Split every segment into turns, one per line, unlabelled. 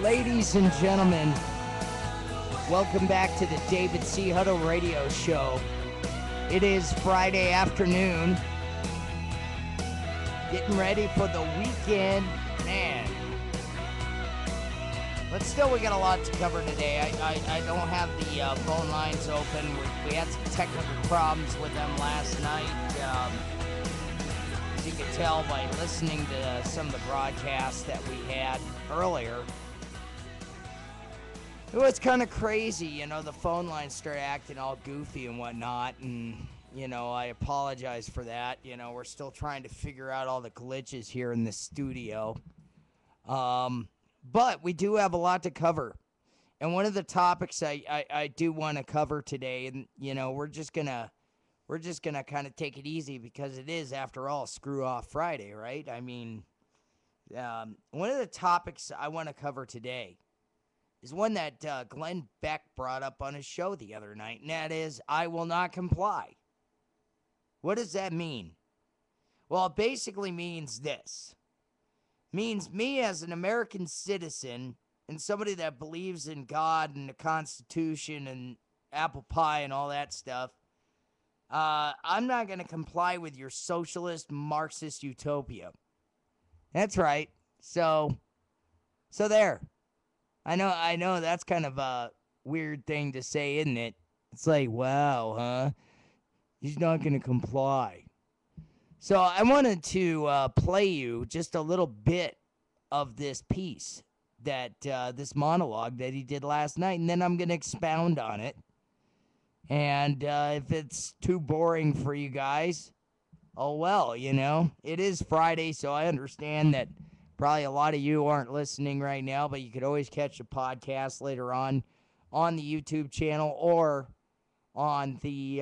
Ladies and gentlemen, welcome back to the David C. Hutto radio show. It is Friday afternoon. Getting ready for the weekend. Man. But still, we got a lot to cover today. I don't have the phone lines open. We had some technical problems with them last night. As you could tell by listening to some of the broadcasts that we had earlier, it was kind of crazy, you know, the phone lines started acting all goofy and whatnot, and, you know, I apologize for that. You know, we're still trying to figure out all the glitches here in the studio. But we do have a lot to cover. And one of the topics I do want to cover today, and, you know, we're just gonna kind of take it easy because it is, after all, Screw Off Friday, right? I mean, one of the topics I want to cover today is one that Glenn Beck brought up on his show the other night, and that is, I will not comply. What does that mean? Well, it basically means this. It means me as an American citizen and somebody that believes in God and the Constitution and apple pie and all that stuff, I'm not going to comply with your socialist Marxist utopia. That's right. So there. I know that's kind of a weird thing to say, isn't it? It's like, wow, huh? He's not going to comply. So I wanted to play you just a little bit of this piece, that this monologue that he did last night, and then I'm going to expound on it. And if it's too boring for you guys, oh well, you know. It is Friday, so I understand that probably a lot of you aren't listening right now, but you could always catch the podcast later on the YouTube channel or on the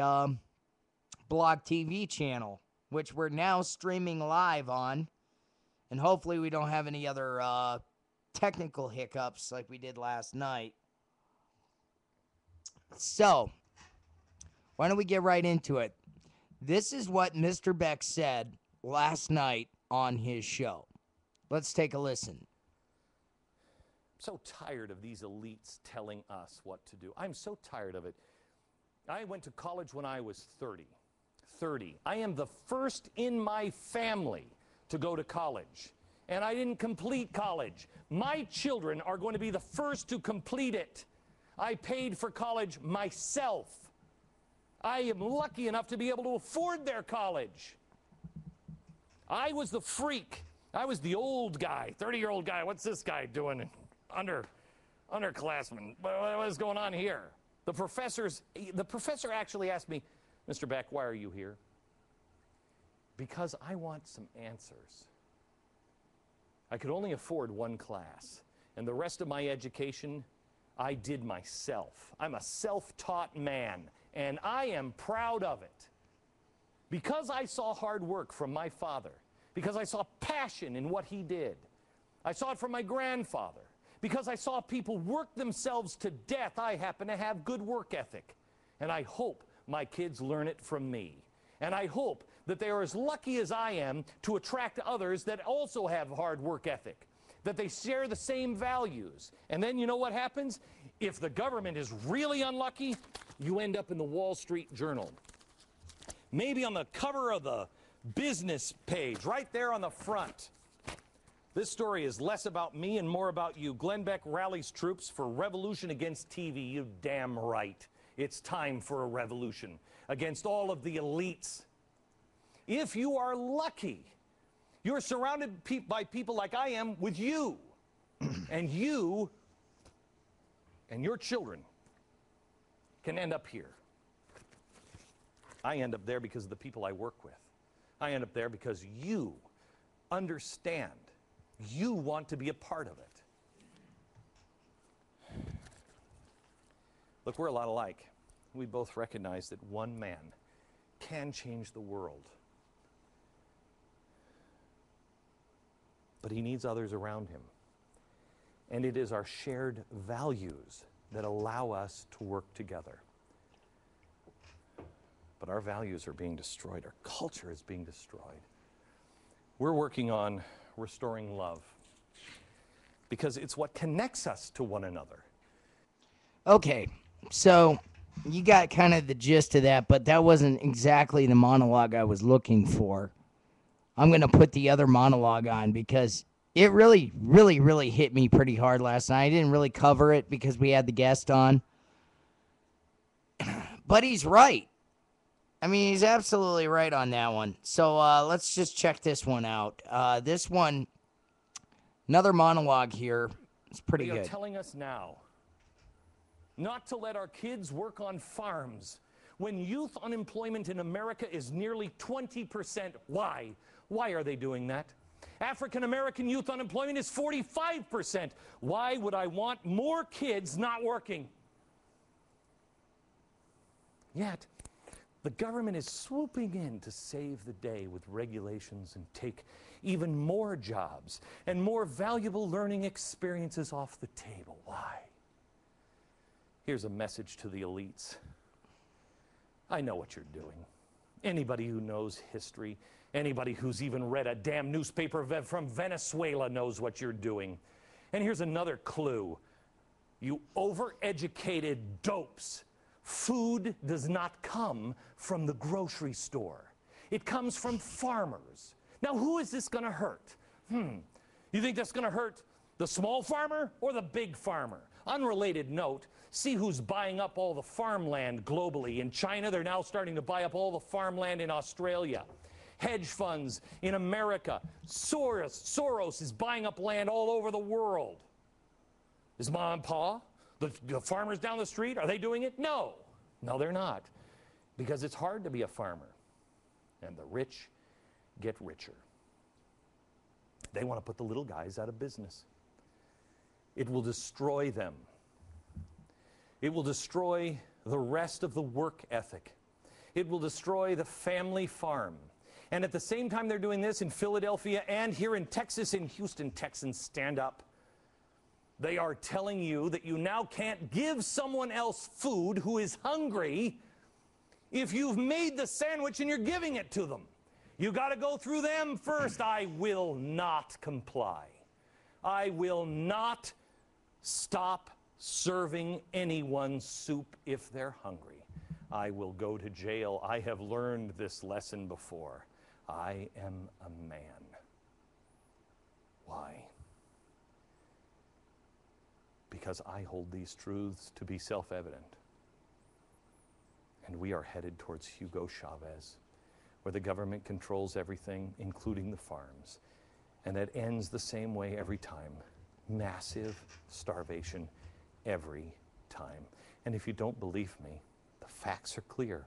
Blog TV channel, which we're now streaming live on. And hopefully we don't have any other technical hiccups like we did last night. So, why don't we get right into it? This is what Mr. Becks said last night on his show. Let's take a listen.
I'm so tired of these elites telling us what to do. I'm so tired of it. I went to college when I was 30. I am the first in my family to go to college. And I didn't complete college. My children are going to be the first to complete it. I paid for college myself. I am lucky enough to be able to afford their college. I was the freak. I was the old guy, 30-year-old guy. What's this guy doing? Underclassmen. What is going on here? The professor actually asked me, Mr. Beck, why are you here? Because I want some answers. I could only afford one class, and the rest of my education, I did myself. I'm a self-taught man, and I am proud of it. Because I saw hard work from my father, because I saw passion in what he did. I saw it from my grandfather. Because I saw people work themselves to death, I happen to have good work ethic. And I hope my kids learn it from me. And I hope that they are as lucky as I am to attract others that also have hard work ethic, that they share the same values. And then you know what happens? If the government is really unlucky, you end up in the Wall Street Journal. Maybe on the cover of the business page, right there on the front. This story is less about me and more about you. Glenn Beck rallies troops for revolution against TV. You damn right. It's time for a revolution against all of the elites. If you are lucky, you're surrounded by people like I am with you. And you and your children can end up here. I end up there because of the people I work with. I end up there because you understand. You want to be a part of it. Look, we're a lot alike. We both recognize that one man can change the world. But he needs others around him. And it is our shared values that allow us to work together. But our values are being destroyed. Our culture is being destroyed. We're working on restoring love. because it's what connects us to one another.
Okay, so you got kind of the gist of that, but that wasn't exactly the monologue I was looking for. I'm going to put the other monologue on because it really, really, really hit me pretty hard last night. I didn't really cover it because we had the guest on. But he's right. I mean, he's absolutely right on that one. So let's just check this one out. This one, another monologue here. It's pretty
They are
good.
telling us now not to let our kids work on farms when youth unemployment in America is nearly 20%. Why? Why are they doing that? African American youth unemployment is 45%. Why would I want more kids not working? Yet, the government is swooping in to save the day with regulations and take even more jobs and more valuable learning experiences off the table. Why? Here's a message to the elites. I know what you're doing. Anybody who knows history, anybody who's even read a damn newspaper from Venezuela knows what you're doing. And here's another clue. You overeducated dopes. Food does not come from the grocery store. It comes from farmers. Now, who is this going to hurt? You think that's going to hurt the small farmer or the big farmer? Unrelated note, see who's buying up all the farmland globally. In China, they're now starting to buy up all the farmland in Australia. Hedge funds in America. Soros is buying up land all over the world. Is Mom and Pa, the farmers down the street, are they doing it? No. No, they're not. Because it's hard to be a farmer. And the rich get richer. They want to put the little guys out of business. It will destroy them. It will destroy the rest of the work ethic. It will destroy the family farm. And at the same time they're doing this in Philadelphia and here in Texas, in Houston, Texans, stand up. They are telling you that you now can't give someone else food who is hungry if you've made the sandwich and you're giving it to them. You got to go through them first. I will not comply. I will not stop serving anyone soup if they're hungry. I will go to jail. I have learned this lesson before. I am a man. Why? Because I hold these truths to be self-evident. And we are headed towards Hugo Chavez, where the government controls everything, including the farms. And that ends the same way every time. Massive starvation every time. And if you don't believe me, the facts are clear.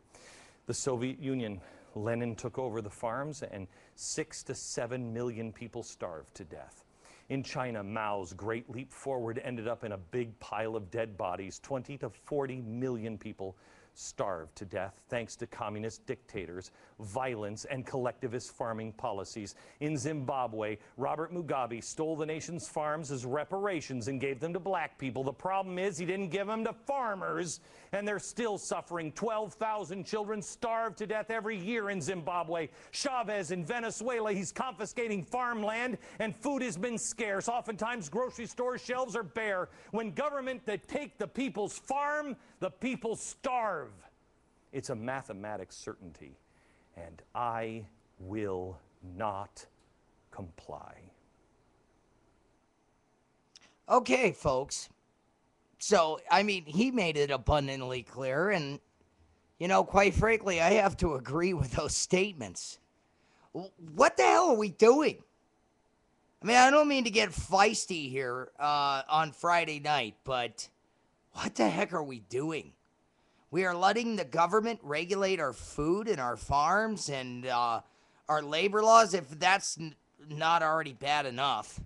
The Soviet Union, Lenin took over the farms and 6 to 7 million people starved to death. In China, Mao's great leap forward ended up in a big pile of dead bodies. 20 to 40 million people starved to death thanks to communist dictators, violence, and collectivist farming policies. In Zimbabwe, Robert Mugabe stole the nation's farms as reparations and gave them to black people. The problem is he didn't give them to farmers, and they're still suffering. 12,000 children starve to death every year in Zimbabwe. Chavez in Venezuela, he's confiscating farmland, and food has been scarce. Oftentimes, grocery store shelves are bare. When government that take the people's farm, the people starve. It's a mathematics certainty, and I will not comply.
Okay, folks. So, I mean, he made it abundantly clear, and, you know, quite frankly, I have to agree with those statements. What the hell are we doing? I mean, I don't mean to get feisty here on Friday night, but what the heck are we doing? We are letting the government regulate our food and our farms and our labor laws, if that's not already bad enough.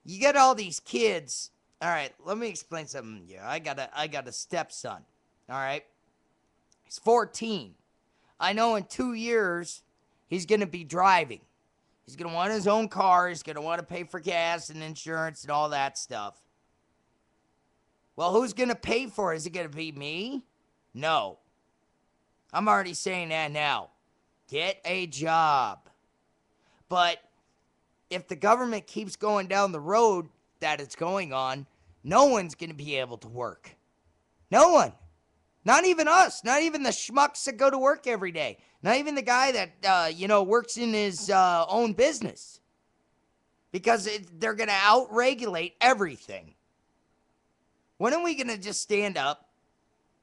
You get all these kids. All right, let me explain something. Yeah, I got a stepson. All right, he's 14. I know in 2 years he's gonna be driving. He's gonna want his own car. He's gonna want to pay for gas and insurance and all that stuff. Well, who's going to pay for it? Is it going to be me? No. I'm already saying that now. Get a job. But if the government keeps going down the road that it's going on, no one's going to be able to work. No one. Not even us. Not even the schmucks that go to work every day. Not even the guy that, works in his own business. Because they're going to out-regulate everything. When are we going to just stand up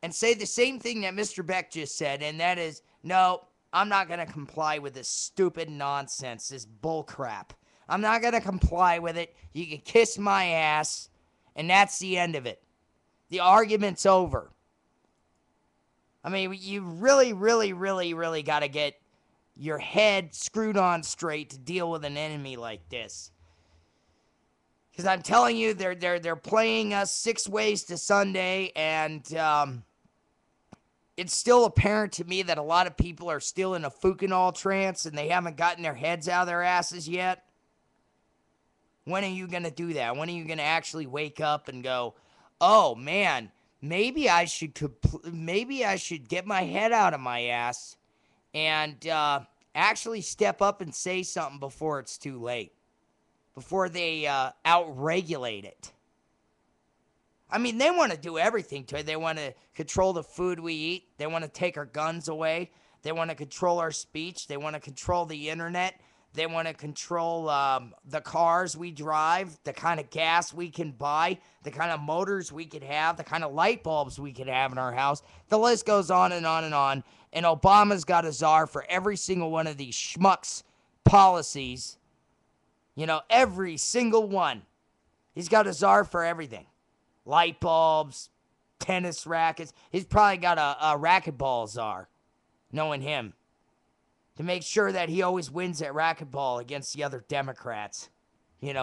and say the same thing that Mr. Beck just said, and that is, no, I'm not going to comply with this stupid nonsense, this bullcrap. I'm not going to comply with it. You can kiss my ass, and that's the end of it. The argument's over. I mean, you really, really, really, really got to get your head screwed on straight to deal with an enemy like this. Because I'm telling you, they're playing us 6 ways to Sunday, and it's still apparent to me that a lot of people are still in a Fucanol trance, and they haven't gotten their heads out of their asses yet. When are you going to do that? When are you going to actually wake up and go, oh, man, maybe I should get my head out of my ass and actually step up and say something before it's too late, before they out-regulate it. I mean, they want to do everything to it. They want to control the food we eat. They want to take our guns away. They want to control our speech. They want to control the internet. They want to control the cars we drive, the kind of gas we can buy, the kind of motors we could have, the kind of light bulbs we could have in our house. The list goes on and on and on. And Obama's got a czar for every single one of these schmucks policies. Every single one. He's got a czar for everything. Light bulbs, tennis rackets. He's probably got a racquetball czar, knowing him, to make sure that he always wins at racquetball against the other Democrats.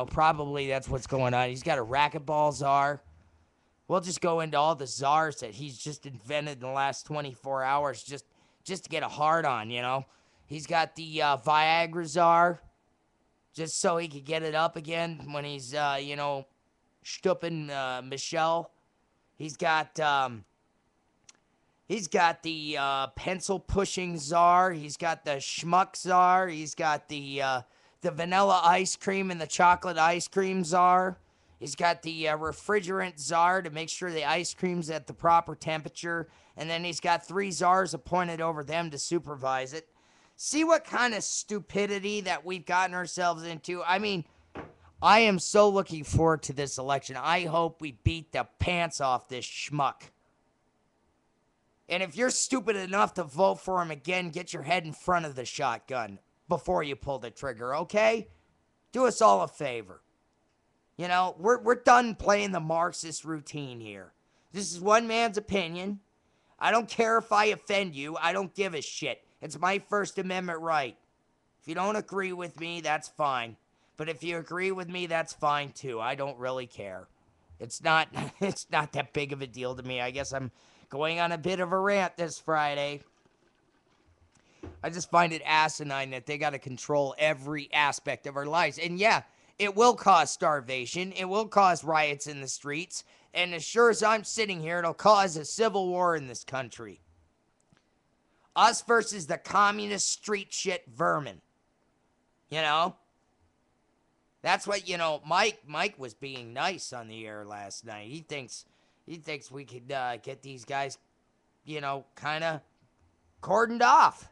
Probably that's what's going on. He's got a racquetball czar. We'll just go into all the czars that he's just invented in the last 24 hours just to get a hard on, He's got the Viagra czar, just so he could get it up again when he's, stooping Michelle. He's got the pencil pushing czar. He's got the schmuck czar. He's got the vanilla ice cream and the chocolate ice cream czar. He's got the refrigerant czar to make sure the ice cream's at the proper temperature. And then he's got 3 czars appointed over them to supervise it. See what kind of stupidity that we've gotten ourselves into? I mean, I am so looking forward to this election. I hope we beat the pants off this schmuck. And if you're stupid enough to vote for him again, get your head in front of the shotgun before you pull the trigger, okay? Do us all a favor. We're done playing the Marxist routine here. This is one man's opinion. I don't care if I offend you. I don't give a shit. It's my First Amendment right. If you don't agree with me, that's fine. But if you agree with me, that's fine too. I don't really care. It's not that big of a deal to me. I guess I'm going on a bit of a rant this Friday. I just find it asinine that they got to control every aspect of our lives. And yeah, it will cause starvation. It will cause riots in the streets. And as sure as I'm sitting here, it'll cause a civil war in this country. Us versus the communist street shit vermin. That's what, Mike was being nice on the air last night. He thinks we could get these guys, kind of cordoned off.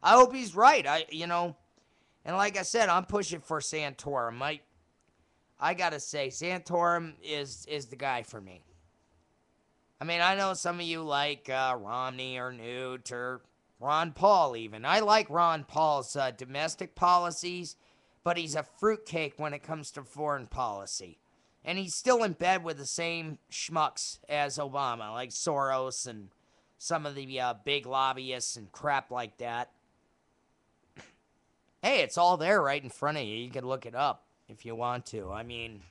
I hope he's right. And like I said, I'm pushing for Santorum. I got to say, Santorum is the guy for me. I mean, I know some of you like Romney or Newt or Ron Paul even. I like Ron Paul's domestic policies, but he's a fruitcake when it comes to foreign policy. And he's still in bed with the same schmucks as Obama, like Soros and some of the big lobbyists and crap like that. Hey, it's all there right in front of you. You can look it up if you want to. I mean,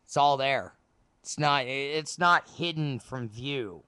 it's all there. It's not hidden from view.